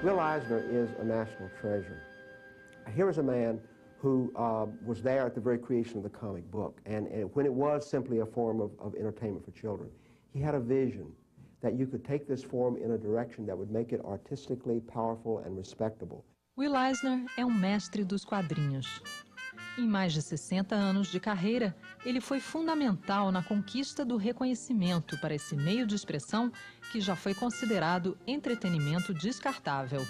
Will Eisner is a national treasure. Here is a man who was there at the very creation of the comic book, and when it was simply a form of entertainment for children. He had a vision that you could take this form in a direction that would make it artistically powerful and respectable. Will Eisner é um mestre dos quadrinhos. Em mais de 60 anos de carreira, ele foi fundamental na conquista do reconhecimento para esse meio de expressão que já foi considerado entretenimento descartável.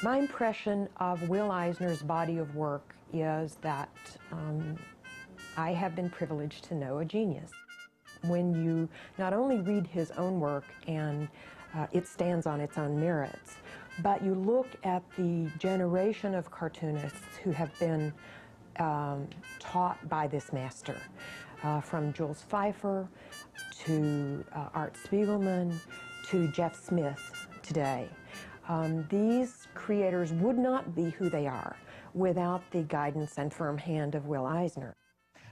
My impression of Will Eisner's body of work is that I have been privileged to know a genius. When you not only read his own work and it stands on its own merits, but you look at the generation of cartoonists who have been taught by this master, from Jules Feiffer to Art Spiegelman to Jeff Smith today. These creators would not be who they are without the guidance and firm hand of Will Eisner.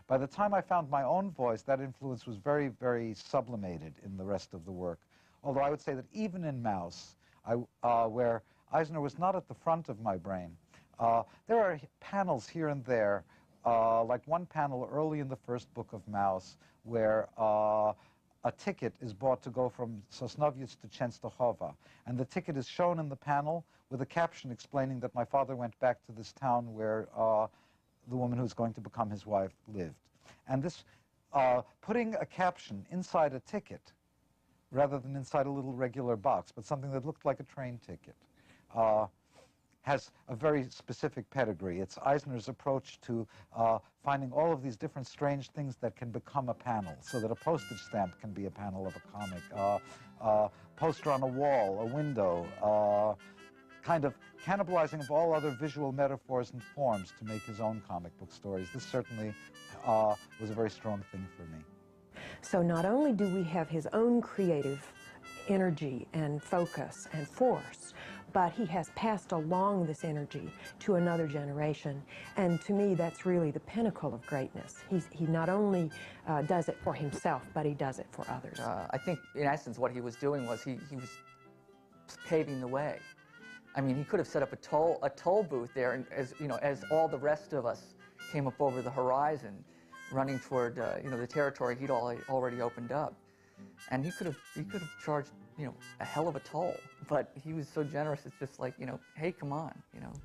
By the time I found my own voice, that influence was very, very sublimated in the rest of the work. Although I would say that even in Mouse, where Eisner was not at the front of my brain, there are panels here and there, like one panel early in the first book of Mouse, where a ticket is bought to go from Sosnowiec to Częstochowa. And the ticket is shown in the panel with a caption explaining that my father went back to this town where the woman who's going to become his wife lived. And this, putting a caption inside a ticket, rather than inside a little regular box, but something that looked like a train ticket, has a very specific pedigree. It's Eisner's approach to finding all of these different strange things that can become a panel, so that a postage stamp can be a panel of a comic, poster on a wall, a window, kind of cannibalizing of all other visual metaphors and forms to make his own comic book stories. This certainly was a very strong thing for me. So not only do we have his own creative energy and focus and force, but he has passed along this energy to another generation. And to me, that's really the pinnacle of greatness. He not only does it for himself, but he does it for others. I think, in essence, what he was doing was he was paving the way. I mean, he could have set up a toll booth there, and as all the rest of us came up over the horizon, running toward the territory he'd already opened up, and he could have charged a hell of a toll, but he was so generous. It's just like, hey, come on,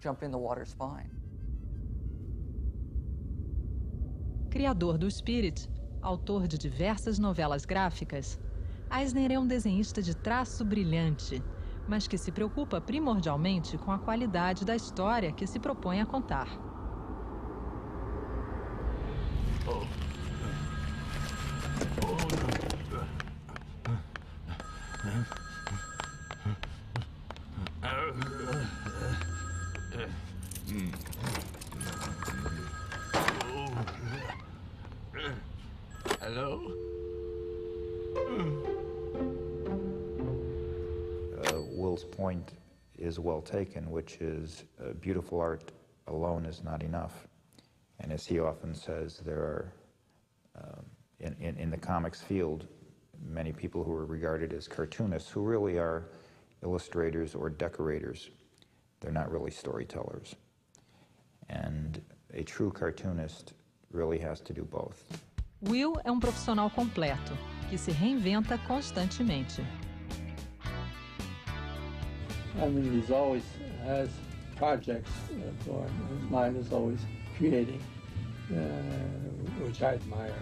jump in the water's fine. Criador do Spirit, autor de diversas novelas gráficas, Eisner é um desenhista de traço brilhante, mas que se preocupa primordialmente com a qualidade da história que se propõe a contar. Hello? Will's point is well taken, which is beautiful art alone is not enough. And as he often says, there are, in the comics field, many people who are regarded as cartoonists who really are illustrators or decorators. They're not really storytellers. And a true cartoonist really has to do both. Will é um profissional completo, que se reinventa constantemente. I mean, he's always has projects going. His mind is always creating, which I admire.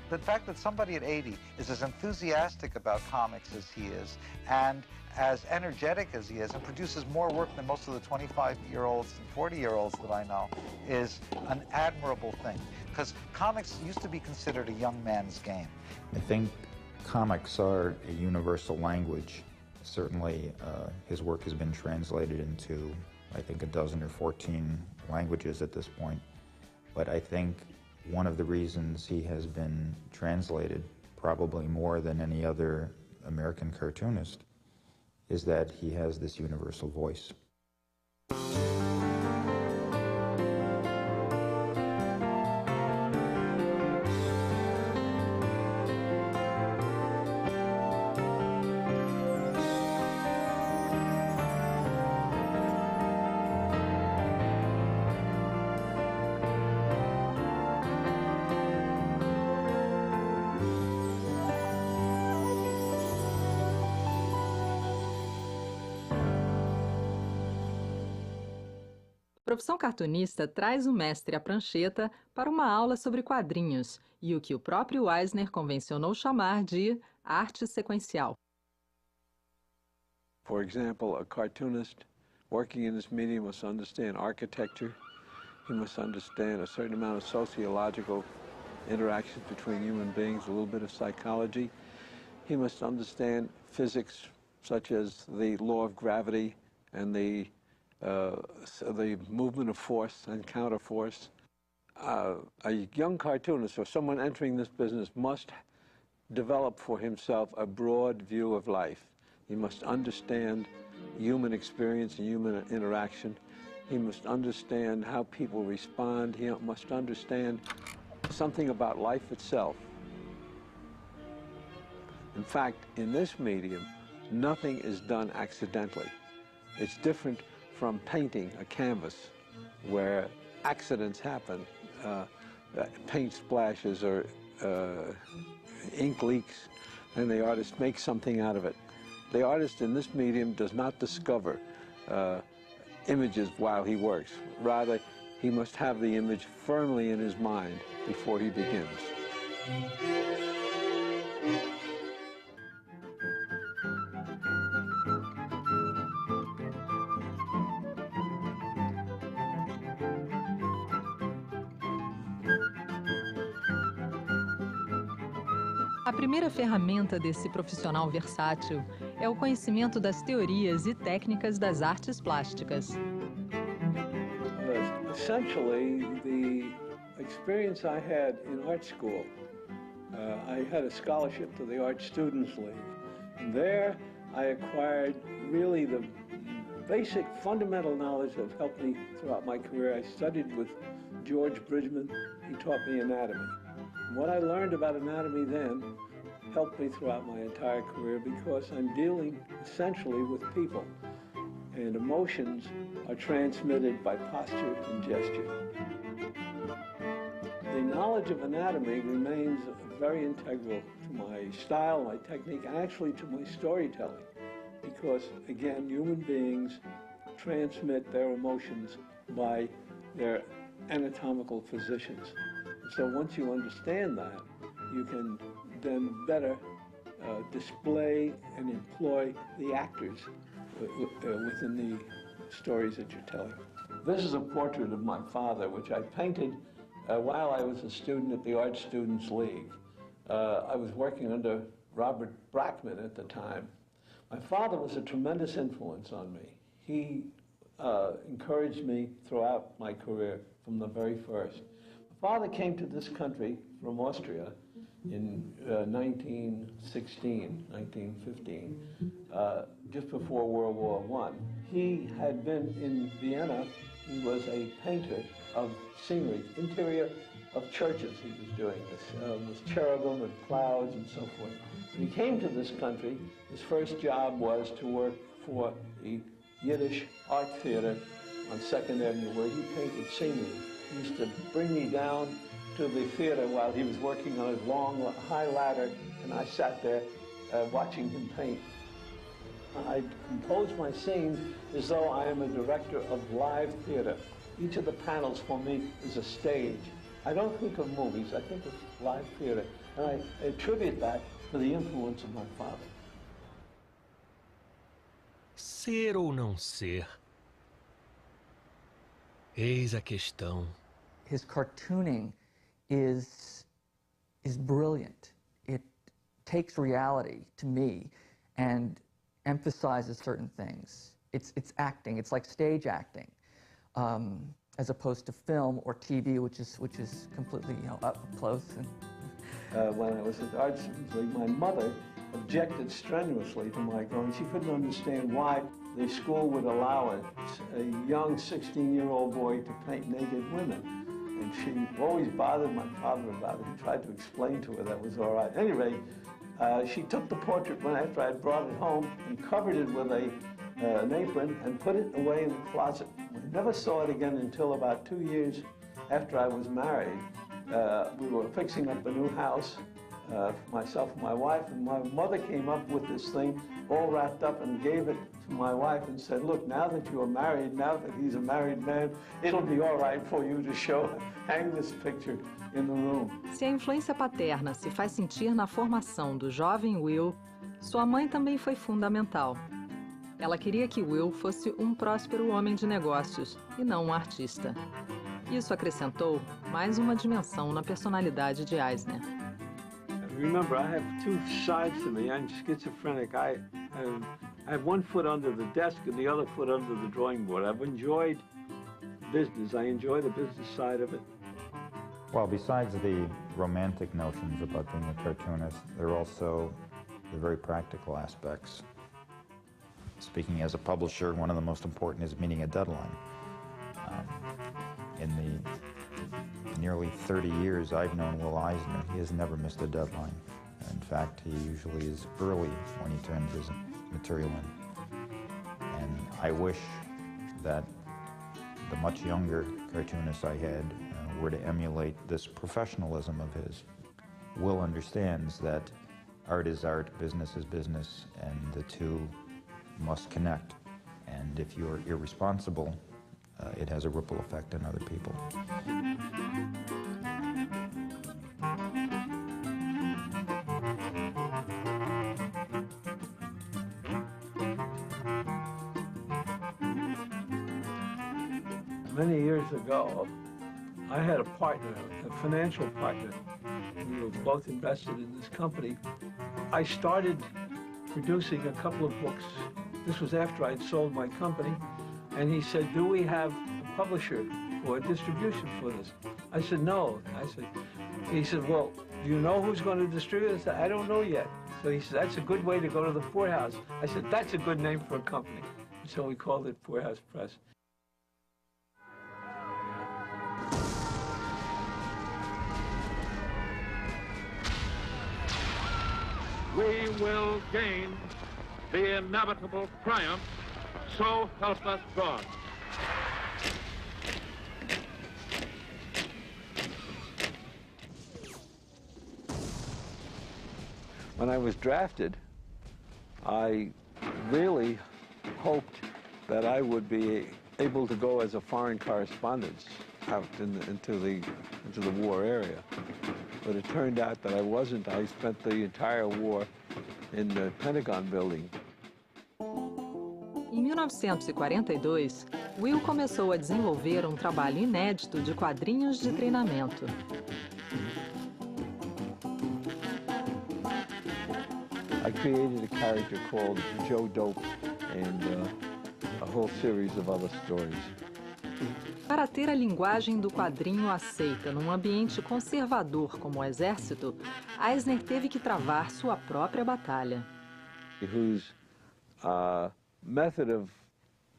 The fact that somebody at 80 is as enthusiastic about comics as he is, and as energetic as he is, and produces more work than most of the 25-year-olds and 40-year-olds that I know, is an admirable thing. Because comics used to be considered a young man's game. I think comics are a universal language. Certainly, his work has been translated into, I think, 12 or 14 languages at this point. But I think one of the reasons he has been translated, probably more than any other American cartoonist, is that he has this universal voice. Profissão Cartunista traz o mestre à prancheta para uma aula sobre quadrinhos e o que o próprio Eisner convencionou chamar de arte sequencial. For example, a cartoonist working in this medium must understand architecture. He must understand a certain amount of sociological interactions between human beings, a little bit of psychology. He must understand physics, such as the law of gravity and the movement of force and counterforce. A young cartoonist or someone entering this business must develop for himself a broad view of life. He must understand human experience and human interaction. He must understand how people respond. He must understand something about life itself. In fact, in this medium, nothing is done accidentally. It's different from painting a canvas where accidents happen, paint splashes or ink leaks, and the artist makes something out of it. The artist in this medium does not discover images while he works. Rather, he must have the image firmly in his mind before he begins. A primeira ferramenta desse profissional versátil é o conhecimento das teorias e técnicas das artes plásticas. Essentially, the experience I had in art school, I had a scholarship to the Art Students League. And there, I acquired really the basic fundamental knowledge that helped me throughout my career. I studied with George Bridgman. He taught me anatomy. What I learned about anatomy then helped me throughout my entire career because I'm dealing essentially with people, and emotions are transmitted by posture and gesture. The knowledge of anatomy remains very integral to my style, my technique, and actually to my storytelling, because again, human beings transmit their emotions by their anatomical positions. So once you understand that, you can then better display and employ the actors within the stories that you're telling. This is a portrait of my father, which I painted while I was a student at the Art Students League. I was working under Robert Brackman at the time. My father was a tremendous influence on me. He encouraged me throughout my career from the very first. Father came to this country from Austria in 1916, 1915, just before World War I. He had been in Vienna. He was a painter of scenery, interior of churches he was doing this, with cherubim and clouds and so forth. When he came to this country, his first job was to work for the Yiddish Art Theater on 2nd Avenue, where he painted scenery. He used to bring me down to the theater while he was working on his long, high ladder, and I sat there watching him paint. I compose my scenes as though I am a director of live theater. Each of the panels for me is a stage. I don't think of movies, I think of live theater, and I attribute that to the influence of my father. Ser ou não ser? Eis a questão. His cartooning is brilliant. It takes reality, to me, and emphasizes certain things. It's acting. It's like stage acting, as opposed to film or TV, which is completely, up close. And when I was at the Art Students League, my mother objected strenuously to my going. She couldn't understand why the school would allow a young 16-year-old boy to paint naked women. And she always bothered my father about it. He tried to explain to her that was all right. Anyway, she took the portrait after I brought it home and covered it with an apron and put it away in the closet. We never saw it again until about 2 years after I was married. We were fixing up a new house myself and my wife, and my mother came up with this thing all wrapped up and gave it to my wife and said, look, now that you are married, now that he's a married man, it'll be all right for you to hang this picture in the room. Se a influência paterna se faz sentir na formação do jovem Will, sua mãe também foi fundamental. Ela queria que Will fosse um próspero homem de negócios e não um artista. Isso acrescentou mais uma dimensão na personalidade de Eisner. Remember, I have two sides to me. I'm schizophrenic. I have one foot under the desk and the other foot under the drawing board. I've enjoyed business. I enjoy the business side of it. Well, besides the romantic notions about being a cartoonist, there are also the very practical aspects. Speaking as a publisher, one of the most important is meeting a deadline. In the nearly 30 years I've known Will Eisner, he has never missed a deadline. In fact, he usually is early when he turns his material in. And I wish that the much younger cartoonists I had were to emulate this professionalism of his. Will understands that art is art, business is business, and the two must connect. And if you're irresponsible, it has a ripple effect on other people. Many years ago, I had a partner, a financial partner. We were both invested in this company. I started producing a couple of books. This was after I'd sold my company. And he said, do we have a publisher for distribution for this? I said, no. He said, well, do you know who's going to distribute it? I said, I don't know yet. So he said, that's a good way to go to the poorhouse. I said, that's a good name for a company. And so we called it Poorhouse Press. We will gain the inevitable triumph, so help us God. When I was drafted, I really hoped that I would be able to go as a foreign correspondent out into the war area. But it turned out that I wasn't. I spent the entire war in the Pentagon building. Em 1942, Will começou a desenvolver um trabalho inédito de quadrinhos de treinamento. I created a character called Joe Dope and a whole series of other stories. Para ter a linguagem do quadrinho aceita num ambiente conservador como o Exército, Eisner teve que travar sua própria batalha. Whose method of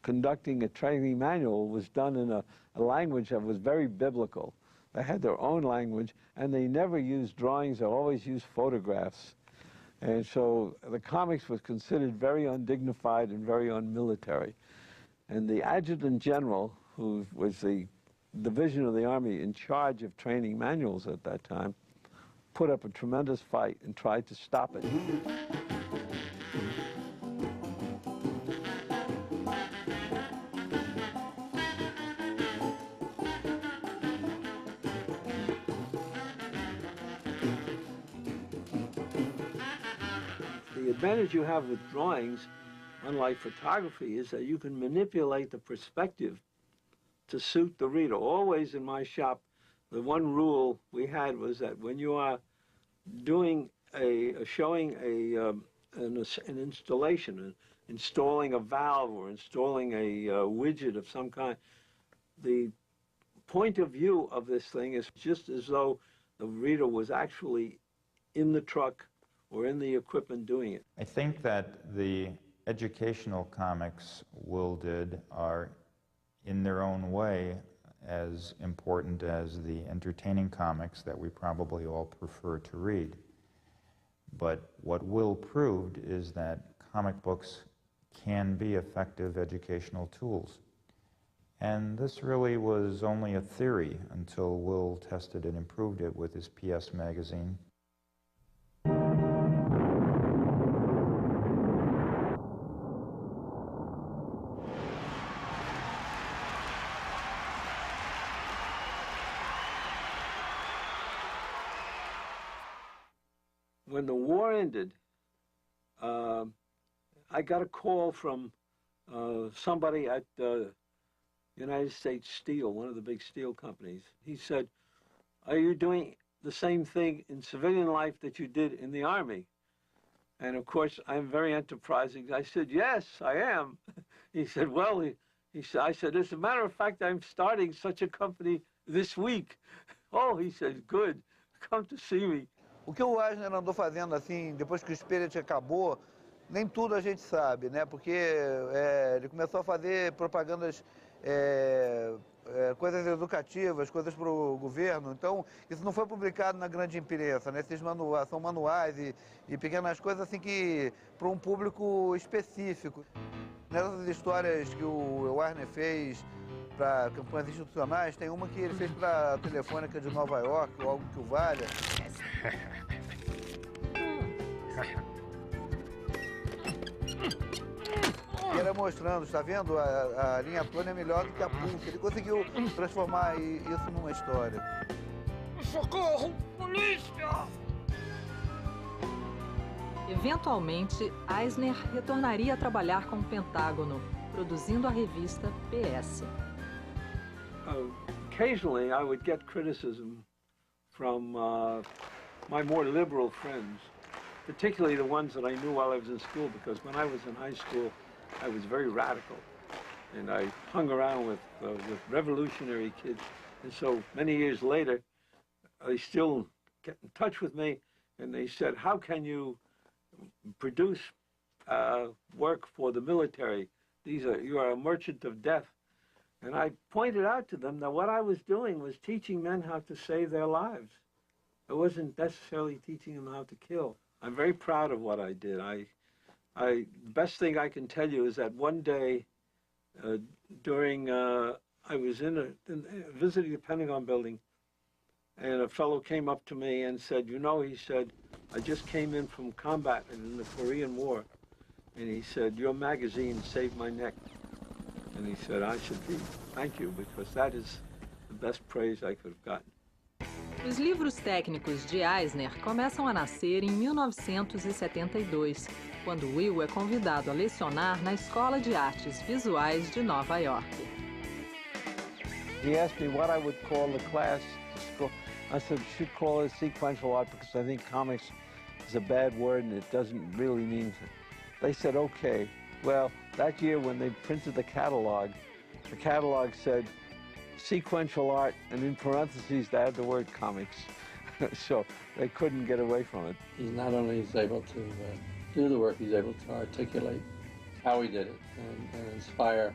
conducting a training manual was done in a language that was very biblical. They had their own language, and they never used drawings, they always used photographs. And so the comics was considered very undignified and very unmilitary. And the adjutant general, who was the division of the Army in charge of training manuals at that time, put up a tremendous fight and tried to stop it. The advantage you have with drawings, unlike photography, is that you can manipulate the perspective to suit the reader. Always in my shop, the one rule we had was that when you are doing showing an installation, installing a valve or installing a widget of some kind, the point of view of this thing is just as though the reader was actually in the truck or in the equipment doing it. I think that the educational comics Will did are, in their own way, as important as the entertaining comics that we probably all prefer to read. But what Will proved is that comic books can be effective educational tools. And this really was only a theory until Will tested and improved it with his PS magazine. when the war ended, I got a call from somebody at United States Steel, one of the big steel companies. He said, "Are you doing the same thing in civilian life that you did in the Army?" And of course, I'm very enterprising. I said, "Yes, I am." He said, "Well," he said, I said, "as a matter of fact, I'm starting such a company this week." "Oh," he said, "good, come to see me." O que o Eisner andou fazendo assim, depois que o Spirit acabou, nem tudo a gente sabe, né? Porque ele começou a fazer propagandas, coisas educativas, coisas para o governo. Então, isso não foi publicado na grande imprensa, né? Esses manuais, são manuais e pequenas coisas assim que para um público específico. Nessas histórias que o Eisner fez para campanhas institucionais, tem uma que ele fez para a Telefônica de Nova York, ou algo que o valha. E era mostrando, está vendo? A linha plana é melhor do que a pulsa. Ele conseguiu transformar isso numa história. Socorro! Polícia! Eventualmente, Eisner retornaria a trabalhar com o Pentágono, produzindo a revista PS. Occasionally, I would get criticism from my more liberal friends, particularly the ones that I knew while I was in school, because when I was in high school, I was very radical, and I hung around with revolutionary kids. And so many years later, they still get in touch with me, and they said, "How can you produce work for the military? You are a merchant of death." And I pointed out to them that what I was doing was teaching men how to save their lives. I wasn't necessarily teaching them how to kill. I'm very proud of what I did. The best thing I can tell you is that one day I was visiting the Pentagon building, and a fellow came up to me and said, "You know," he said, "I just came in from combat in the Korean War." And he said, "Your magazine saved my neck." And he said, "I should thank you, because that is the best praise I could have gotten." Os livros técnicos de Eisner começam a nascer em 1972, quando Will é convidado a lecionar na Escola de Artes Visuais de Nova York. He asked me what I would call the class to school. I said, "You should call it sequential art, because I think comics is a bad word and it doesn't really mean it." They said, "Okay." Well, that year when they printed the catalog said sequential art, and in parentheses they had the word comics. So they couldn't get away from it. He's not only able to do the work, he's able to articulate how he did it and inspire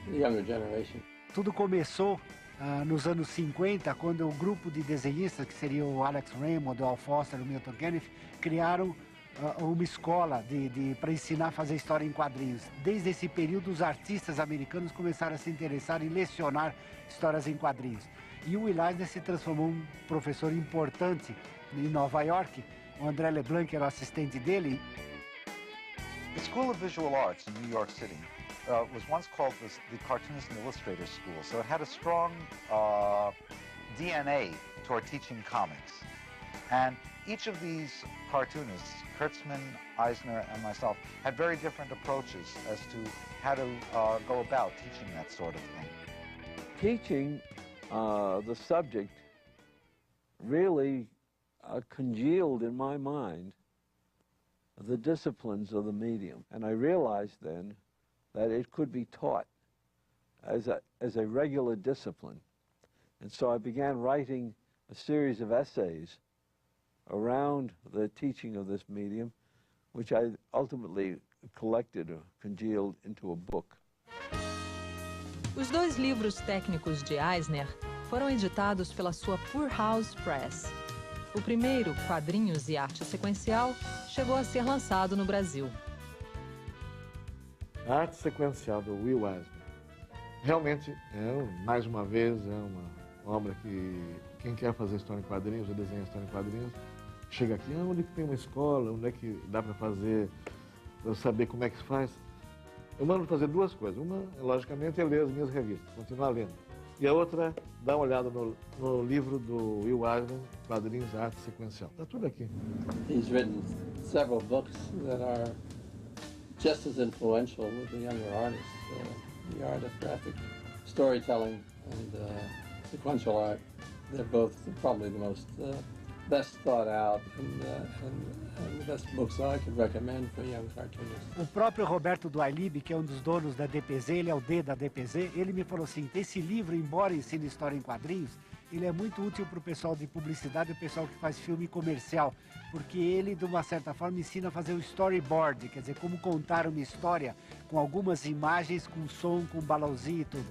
the younger generation. Tudo começou nos anos 50, quando o grupo de desenhistas, que seria o Alex Raymond, o Al Foster, o Milton Kenneth, criaram uma escola para ensinar a fazer história em quadrinhos. Desde esse período, os artistas americanos começaram a se interessar em lecionar histórias em quadrinhos. E o Will Eisner se transformou em um professor importante em Nova York. O André Leblanc era o assistente dele. The School of Visual Arts in New York City was once called the Cartoonist and Illustrator School. So it had a strong DNA toward teaching comics. And each of these cartoonists, Kurtzman, Eisner, and myself, had very different approaches as to how to go about teaching that sort of thing. Teaching the subject really congealed in my mind the disciplines of the medium. And I realized then that it could be taught as a regular discipline. And so I began writing a series of essays around the teaching of this medium, which I ultimately collected or congealed into a book. Os dois livros técnicos de Eisner foram editados pela sua Poor House Press. O primeiro, Quadrinhos e Arte Sequencial, chegou a ser lançado no Brasil. A Arte Sequencial do Will Eisner realmente mais uma vez, é uma obra que quem quer fazer história em quadrinhos, ou desenhar história em quadrinhos, chega aqui, onde que tem uma escola, onde é que dá para fazer, para saber como é que se faz. Eu mando fazer duas coisas. Uma, logicamente, é ler as minhas revistas, continuar lendo. E a outra, dá uma olhada no livro do Will Eisner, Quadrinhos, Arte Sequencial. Está tudo aqui. He's written several books that are just as influential with the younger artists. The art of graphic storytelling and sequential art. They're both probably the most best thought out and the best books I could recommend for young cartoonists. O próprio Roberto Duailib, que é um dos donos da DPZ, ele é o D da DPZ, ele me falou assim, esse livro, embora ensine história em quadrinhos, ele é muito útil para o pessoal de publicidade e o pessoal que faz filme comercial, porque ele, de uma certa forma, ensina a fazer o storyboard, quer dizer, como contar uma história com algumas imagens, com som, com balãozinho e tudo.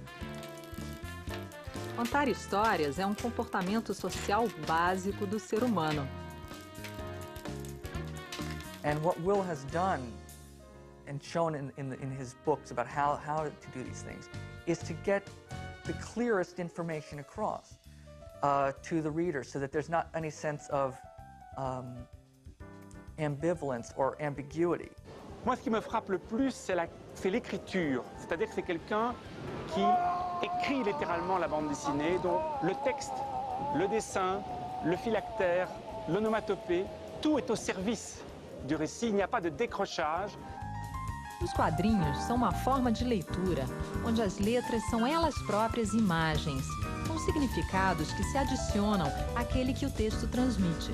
Contar histórias é um comportamento social básico do ser humano. And what Will has done and shown in his books about how to do these things is to get the clearest information across to the reader so that there's not any sense of ambivalence or ambiguity. Moi, ce qui me frappe le plus, c'est l'écriture. C'est-à-dire que c'est quelqu'un qui écrit littéralement la bande dessinée, donc le texte, le dessin, le phylactère, l'onomatopée, tout est au service du récit, il n'y a pas de décrochage. Os quadrinhos são uma forma de leitura, onde as letras são elas próprias imagens, com significados que se adicionam àquele que o texto transmite.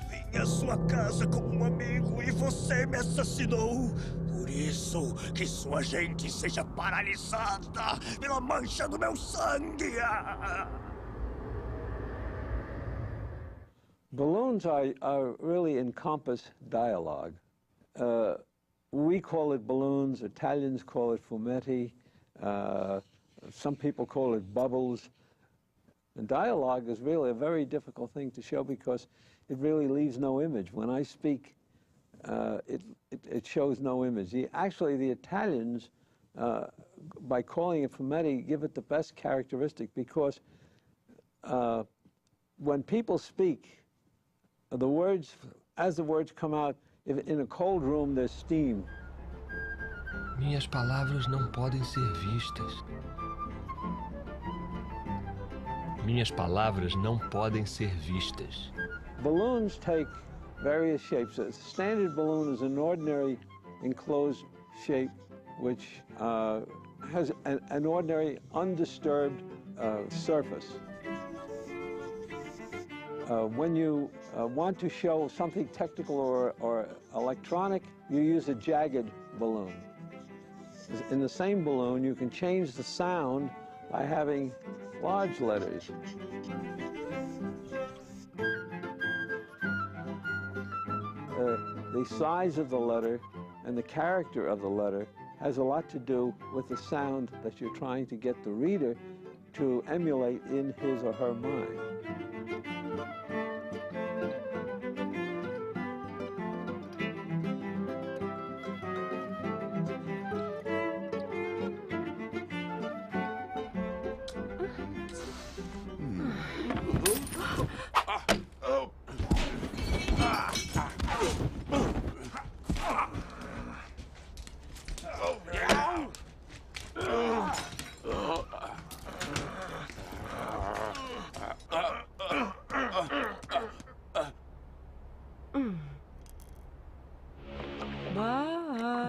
Vim à sua casa como um amigo e você me assassinou. Por isso, que sua gente seja paralisada pela mancha do meu sangue. Balloons really encompass dialogue. We call it balloons, Italians call it fumetti, some people call it bubbles. And dialogue is really a very difficult thing to show because it really leaves no image. When I speak, it shows no image. Actually, the Italians, by calling it fumetti, give it the best characteristic because when people speak, as the words come out, if in a cold room, there's steam. Minhas palavras não podem ser vistas. Minhas palavras não podem ser vistas. Balloons take various shapes. A standard balloon is an ordinary enclosed shape which has an ordinary undisturbed surface. When you want to show something technical or electronic, you use a jagged balloon. In the same balloon, you can change the sound by having large letters. The size of the letter and the character of the letter has a lot to do with the sound that you're trying to get the reader to emulate in his or her mind.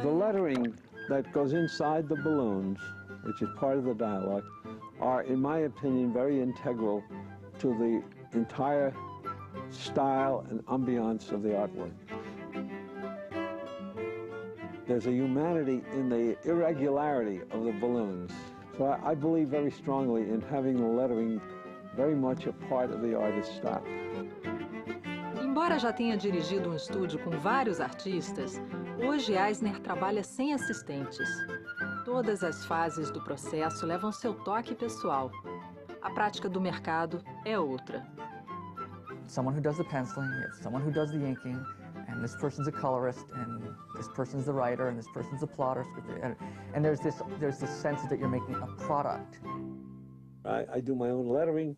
The lettering that goes inside the balloons, which is part of the dialogue, are, in my opinion, very integral to the entire style and ambiance of the artwork. There's a humanity in the irregularity of the balloons. So I believe very strongly in having the lettering very much a part of the artist's style. Embora já tenha dirigido um estúdio com vários artistas, hoje Eisner trabalha sem assistentes. Todas as fases do processo levam seu toque pessoal. A prática do mercado é outra. Someone who does the penciling, someone who does the inking, and this person's a colorist, and this person's the writer, and this person's the plotter, and there's this sense that you're making a product. I do my own lettering.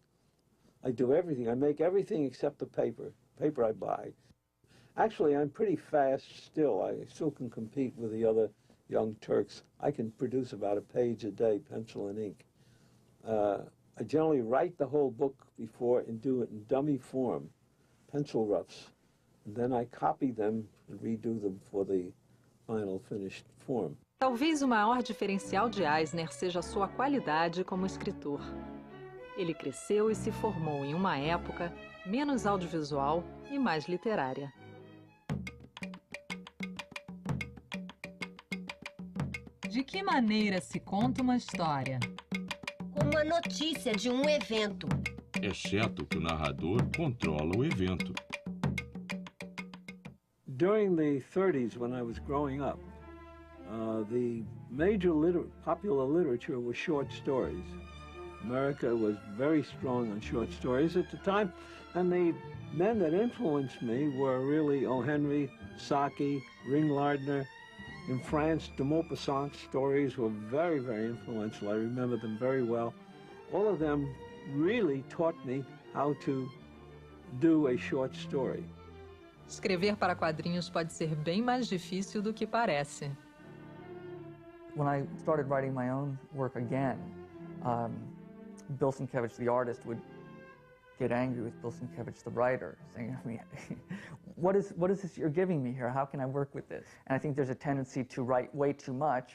I do everything. I make everything except the paper I buy. Actually, I'm pretty fast still. I still can compete with the other young Turks. I can produce about a page a day, pencil and ink. I generally write the whole book before and do it in dummy form, pencil roughs, and then I copy them and redo them for the final finished form. Talvez o maior diferencial de Eisner seja sua qualidade como escritor. Ele cresceu e se formou em uma época menos audiovisual e mais literária. De que maneira se conta uma história? Como a notícia de um evento. Exceto que o narrador controla o evento. During the 30s, when I was growing up, the major popular literature was short stories. America was very strong on short stories at the time, and the men that influenced me were really O. Henry, Saki, Ringlardner. In France, de Maupassant's stories were very, very influential. I remember them very well. All of them really taught me how to do a short story. Escrever para quadrinhos pode ser bem mais difícil do que parece. When I started writing my own work again, Bill Sienkiewicz, the artist, would get angry with Bill Sienkiewicz, the writer, saying, I mean, what is this you're giving me here? How can I work with this? And I think there's a tendency to write way too much,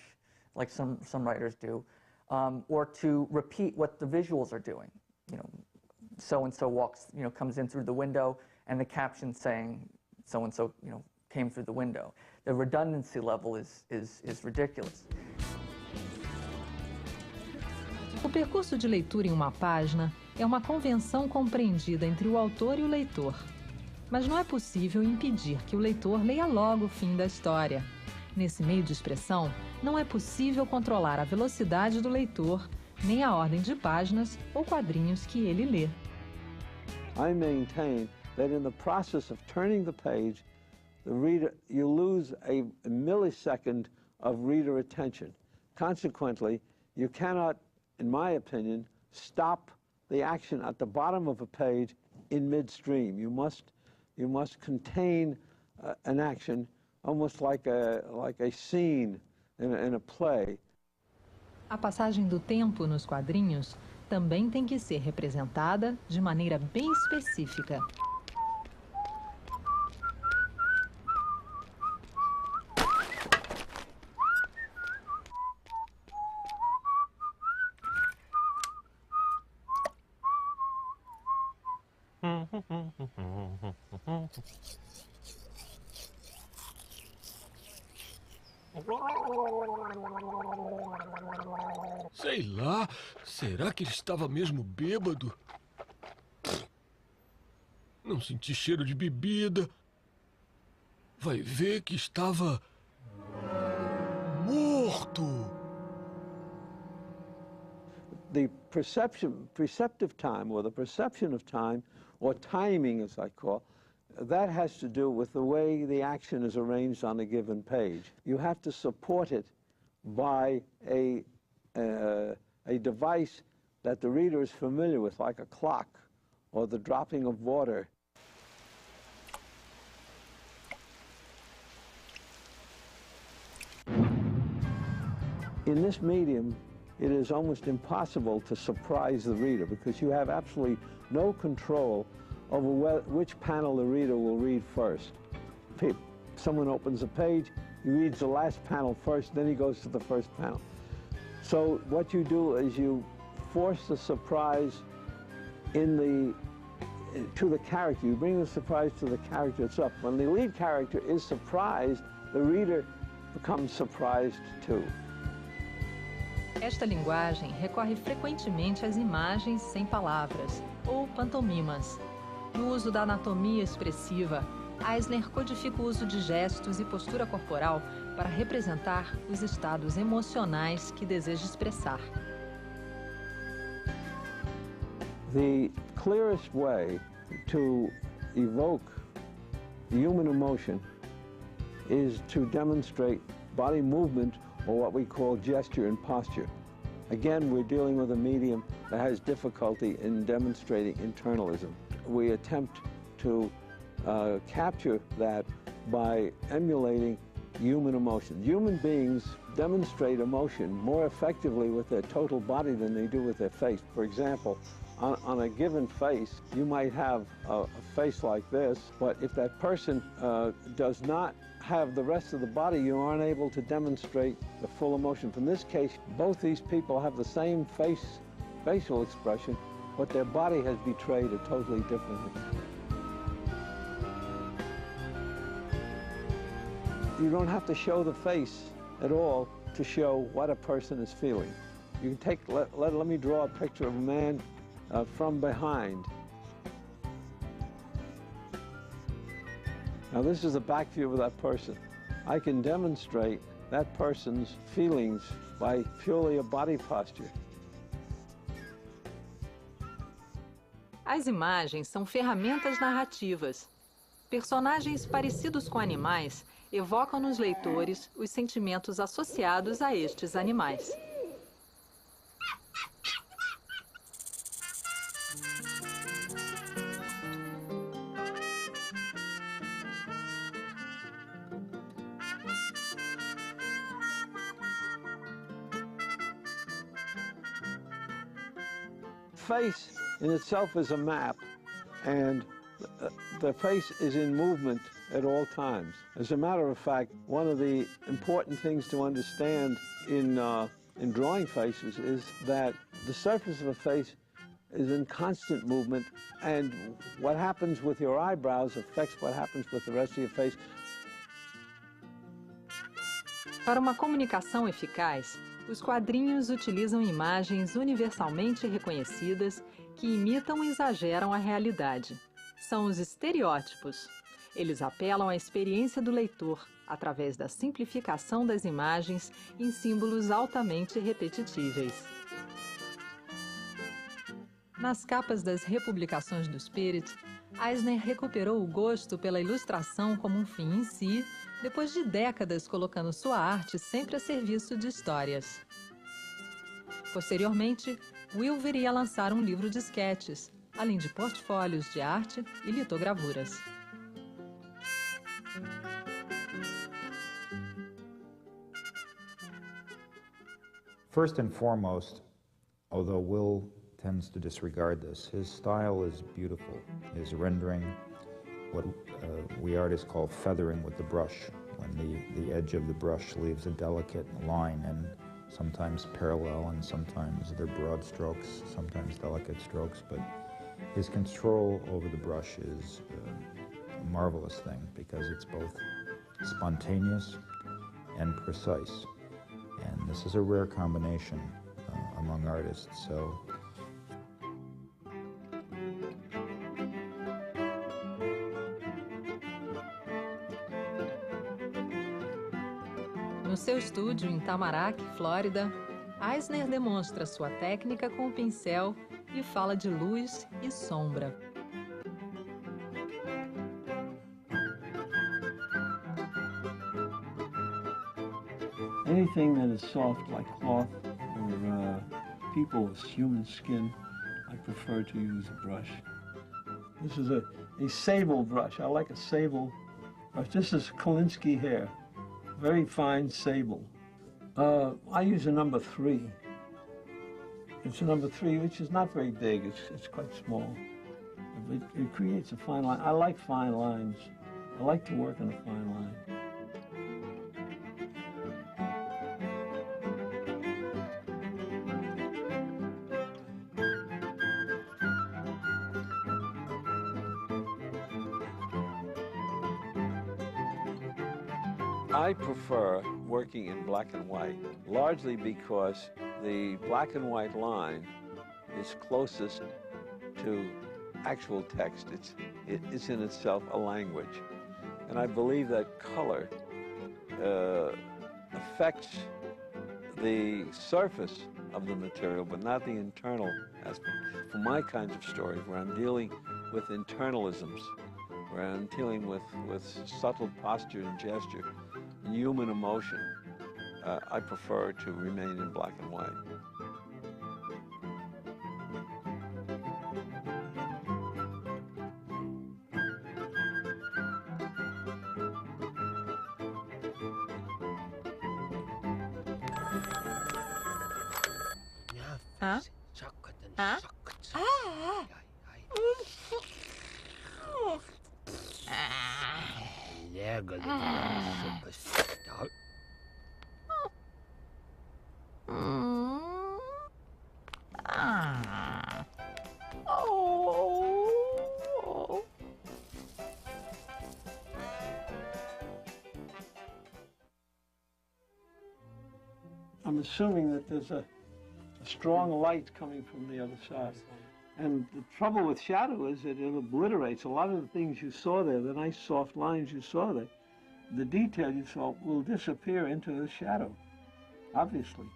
like some writers do, or to repeat what the visuals are doing. You know, so-and-so walks, you know, comes in through the window, and the caption saying, so-and-so, you know, came through the window. The redundancy level is ridiculous. O percurso de leitura em uma página é uma convenção compreendida entre o autor e o leitor. Mas não é possível impedir que o leitor leia logo o fim da história. Nesse meio de expressão, não é possível controlar a velocidade do leitor, nem a ordem de páginas ou quadrinhos que ele lê. I maintain that in the process of turning the page, the reader, you lose a millisecond of reader attention. Consequently, you cannot, in my opinion, stop the action at the bottom of a page in midstream. You must contain an action almost like a scene in a play. A passagem do tempo nos quadrinhos também tem que ser representada de maneira bem específica. Sei lá, será que ele estava mesmo bêbado? Não senti cheiro de bebida. Vai ver que estava morto. The perceptive time, or the perception of time, or timing as I call, that has to do with the way the action is arranged on a given page. You have to support it by a device that the reader is familiar with, like a clock or the dropping of water. In this medium, it is almost impossible to surprise the reader because you have absolutely no control over which panel the reader will read first. Someone opens a page, he reads the last panel first, then he goes to the first panel. So what you do is you force the surprise to the character. You bring the surprise to the character itself. When the lead character is surprised, the reader becomes surprised too. Esta linguagem recorre frequentemente às imagens sem palavras, ou pantomimas. No uso da anatomia expressiva, Eisner codifica o uso de gestos e postura corporal para representar os estados emocionais que deseja expressar. The clearest way to evoke human emotion is to demonstrate body movement, or what we call gesture and posture. Again, we're dealing with a medium that has difficulty in demonstrating internalism. We attempt to capture that by emulating human emotion. Human beings demonstrate emotion more effectively with their total body than they do with their face. For example, on a given face, you might have a face like this, but if that person does not have the rest of the body, you aren't able to demonstrate the full emotion. In this case, both these people have the same facial expression, but their body has betrayed it totally differently. You don't have to show the face at all to show what a person is feeling. You can take, let me draw a picture of a man from behind. Now this is a back view of that person. I can demonstrate that person's feelings by purely a body posture. As imagens são ferramentas narrativas. Personagens parecidos com animais evocam nos leitores os sentimentos associados a estes animais. Face in itself is a map, and the face is in movement at all times. As a matter of fact, one of the important things to understand in drawing faces is that the surface of a face is in constant movement, and what happens with your eyebrows affects what happens with the rest of your face. Para uma comunicação eficaz, os quadrinhos utilizam imagens universalmente reconhecidas que imitam e exageram a realidade. São os estereótipos. Eles apelam à experiência do leitor através da simplificação das imagens em símbolos altamente repetitíveis. Nas capas das republicações do Spirit, Eisner recuperou o gosto pela ilustração como um fim em si, depois de décadas colocando sua arte sempre a serviço de histórias. Posteriormente, Will viria a lançar um livro de esquetes, além de portfólios de arte e litogravuras. First and foremost, although Will tends to disregard this, his style is beautiful. His rendering, what we artists call feathering with the brush, when the edge of the brush leaves a delicate line, and sometimes parallel and sometimes they're broad strokes, sometimes delicate strokes, but his control over the brush is a marvelous thing because it's both spontaneous and precise. And this is a rare combination among artists. So no seu estúdio em Tamarack, Flórida, Eisner demonstra sua técnica com o pincel e fala de luz e sombra. Anything that is soft like cloth or people's human skin, I prefer to use a brush. This is a sable brush. I like a sable brush. This is Kolinsky hair, very fine sable. I use a number 3. It's a number 3, which is not very big. It's quite small. It creates a fine line. I like fine lines. I like to work on a fine line. I prefer working in black and white, largely because the black and white line is closest to actual text. It's in itself a language. And I believe that color affects the surface of the material, but not the internal aspect. For my kinds of stories, where I'm dealing with internalisms, where I'm dealing with subtle posture and gesture, and human emotion, I prefer to remain in black and white. Hã? Hã? I'm assuming that there's a strong light coming from the other side. And the trouble with shadow is that it obliterates a lot of the things you saw there, the nice soft lines you saw there. The detail you saw will disappear into the shadow, obviously.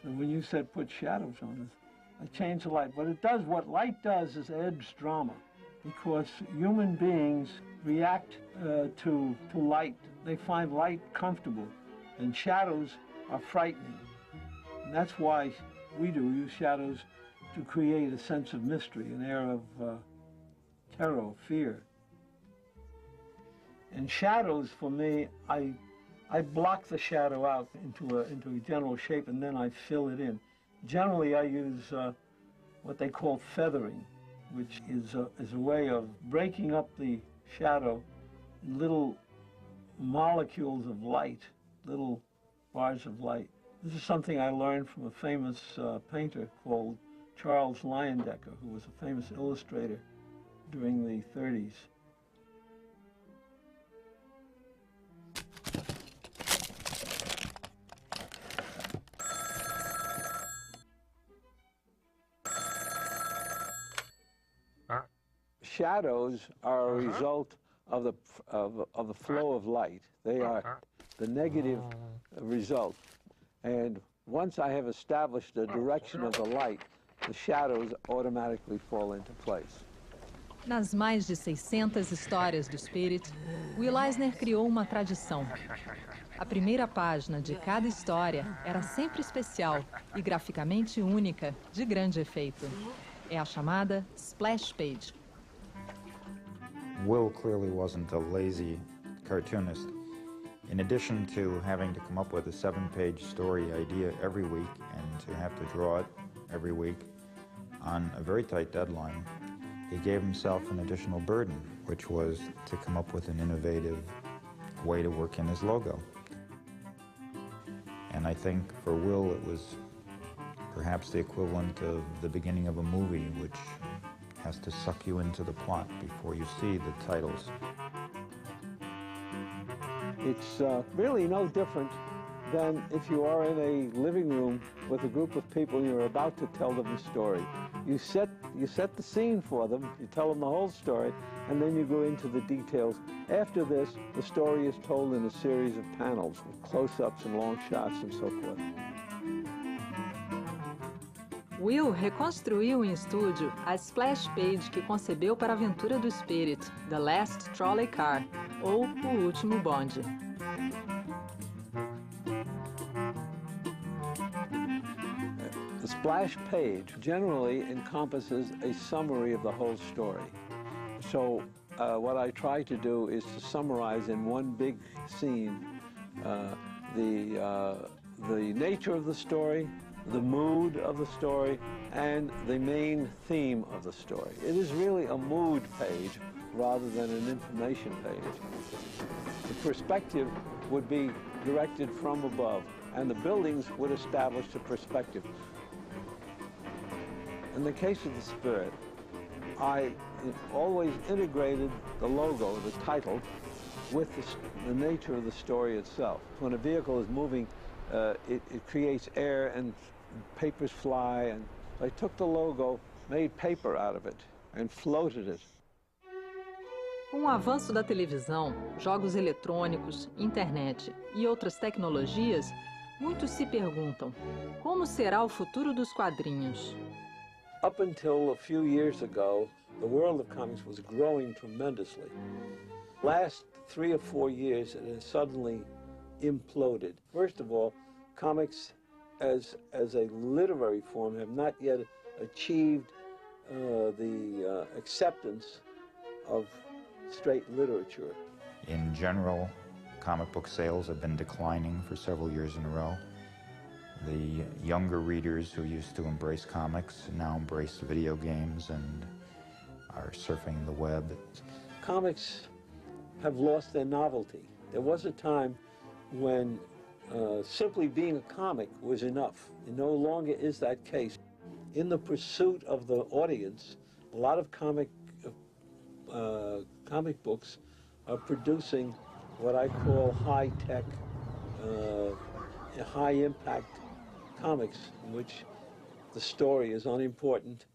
So when you said put shadows on it, I changed the light. But it does, what light does is adds drama, because human beings react to light. They find light comfortable, and shadows are frightening. And that's why we use shadows to create a sense of mystery, an air of terror, fear. And shadows, for me, I block the shadow out into a general shape, and then I fill it in. Generally, I use what they call feathering, which is a way of breaking up the shadow in little molecules of light, little bars of light. This is something I learned from a famous painter called Charles Leyendecker, who was a famous illustrator during the 30s. Shadows are a result of the flow of light. They are the negative result. And once I have established the direction of the light, the shadows automatically fall into place. Nas mais de 600 histórias do Spirit, Will Eisner criou uma tradição. A primeira página de cada história era sempre especial e graficamente única, de grande efeito. É a chamada splash page. Will clearly wasn't a lazy cartoonist. In addition to having to come up with a 7-page story idea every week and to have to draw it every week on a very tight deadline, he gave himself an additional burden, which was to come up with an innovative way to work in his logo. And I think for Will it was perhaps the equivalent of the beginning of a movie, which has to suck you into the plot before you see the titles. It's really no different than if you are in a living room with a group of people and you're about to tell them a story. You set the scene for them, you tell them the whole story, and then you go into the details. After this, the story is told in a series of panels with close-ups and long shots and so forth. Will reconstruiu em estúdio a splash page que concebeu para a aventura do Spirit, The Last Trolley Car, ou O Último Bonde. The splash page generally encompasses a summary of the whole story. So what I try to do is to summarize in one big scene the nature of the story, the mood of the story, and the main theme of the story. It is really a mood page rather than an information page. The perspective would be directed from above, and the buildings would establish the perspective. In the case of the Spirit, I always integrated the logo, the title, with the nature of the story itself. When a vehicle is moving, it creates air and papers fly, and I took the logo, made paper out of it, and floated it. Com o avanço da televisão, jogos eletrônicos, internet e outras tecnologias, muitos se perguntam: como será o futuro dos quadrinhos? Up until a few years ago, the world of comics was growing tremendously. Last 3 or 4 years, it has suddenly imploded. First of all, comics as a literary form have not yet achieved the acceptance of straight literature. In general, comic book sales have been declining for several years in a row. The younger readers who used to embrace comics now embrace video games and are surfing the web. Comics have lost their novelty. There was a time when simply being a comic was enough. It no longer is that case. In the pursuit of the audience, a lot of comic books are producing what I call high-tech, high-impact comics, in which the story is unimportant,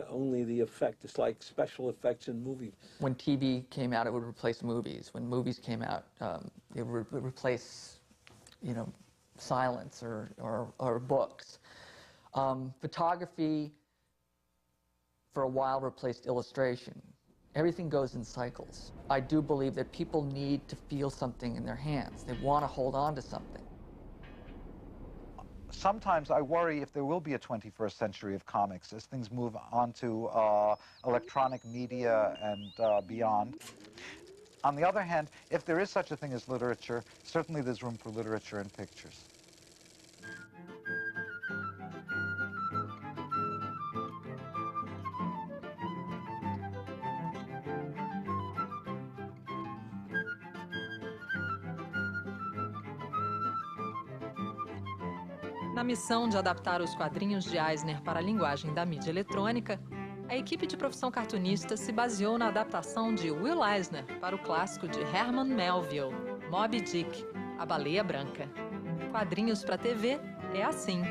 only the effect. It's like special effects in movies. When TV came out, it would replace movies. When movies came out, it would replace, you know, silence or books. Photography, for a while, replaced illustration. Everything goes in cycles. I do believe that people need to feel something in their hands. They want to hold on to something. Sometimes I worry if there will be a 21st century of comics as things move on to electronic media and beyond. On the other hand, if there is such a thing as literature, certainly there's room for literature in pictures. Na missão de adaptar os quadrinhos de Eisner para a linguagem da mídia eletrônica, a equipe de Profissão Cartunista se baseou na adaptação de Will Eisner para o clássico de Herman Melville, Moby Dick, A Baleia Branca. Quadrinhos para TV é assim.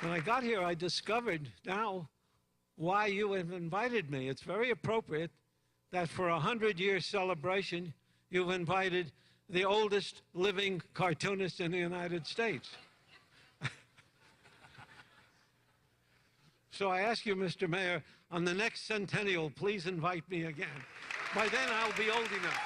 When I got here, I discovered now why you have invited me. It's very appropriate that for a 100-year celebration, you've invited the oldest living cartoonist in the United States. So I ask you, Mr. Mayor, on the next centennial, please invite me again. By then, I'll be old enough.